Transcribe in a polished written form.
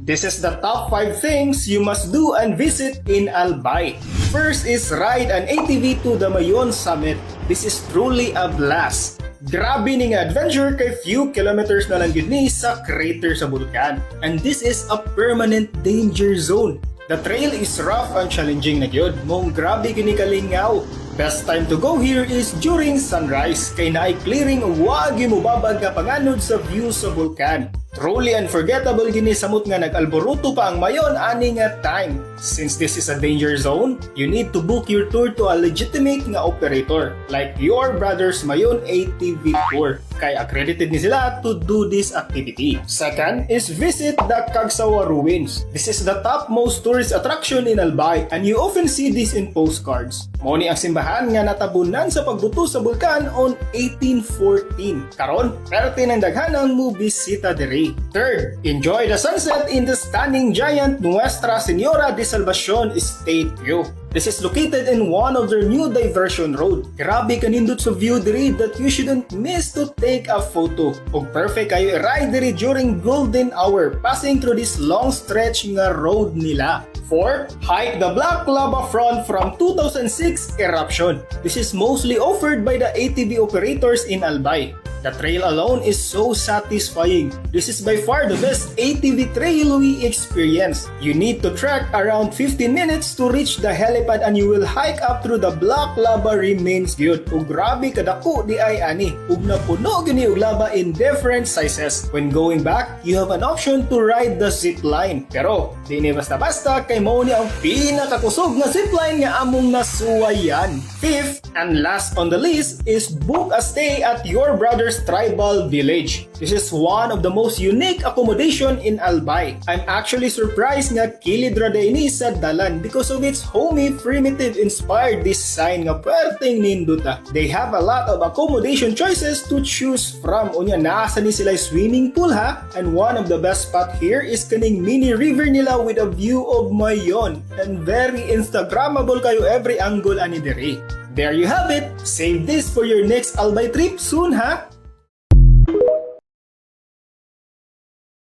This is the top 5 things you must do and visit in Albay. First is ride an ATV to the Mayon Summit. This is truly a blast. Grabe ning adventure kay few kilometers na lang yun ni sa crater sa bulkan. And this is a permanent danger zone. The trail is rough and challenging na gyud. Mong grabe kini kalingaw. Best time to go here is during sunrise kay naay clearing wag mo babag nga panganod sa view sa bulkan. Truly unforgettable gini samot nga nag-alboruto pa ang Mayon ani nga time. Since this is a danger zone, you need to book your tour to a legitimate nga operator like your brother's Mayon ATV Tour. Kay accredited ni sila to do this activity. Second is visit the Cagsawa Ruins. This is the topmost tourist attraction in Albay and you often see this in postcards. Mao ni ang simbahan nga natabunan sa pagbuto sa bulkan on 1814. Karon, perte ng daghanang mo bisita diri. Third, enjoy the sunset in the stunning giant Nuestra Señora de Salvacion Statue. This is located in one of their new diversion road. Grabe kanindot sa view diri that you shouldn't miss to take a photo. Ug perfect kayo i-ride diri during golden hour passing through this long stretch nga road nila. 4. Hike the Black Lava Front from 2006 eruption. This is mostly offered by the ATV operators in Albay. The trail alone is so satisfying. This is by far the best ATV trail we experience. You need to trek around 15 minutes to reach the helipad and you will hike up through the black lava remains gyud. Ug grabe kadako di ay ani. Ug napuno gini og lava in different sizes. When going back, you have an option to ride the zip line. Pero di ni basta-basta kay mao ni ang pinakakusog nga zip line nga among nasuwayan. Fifth and last on the list is book a stay at your brother's tribal village. This is one of the most unique accommodation in Albay. I'm actually surprised nga kilid ra ini sa dalan because of its homey primitive inspired design nga perting ninduta. They have a lot of accommodation choices to choose from. Unya naasa ni sila swimming pool ha, and one of the best spot here is kaning mini river nila with a view of Mayon and very instagrammable kayo every angle ani diri. There you have it. Save this for your next Albay trip soon ha.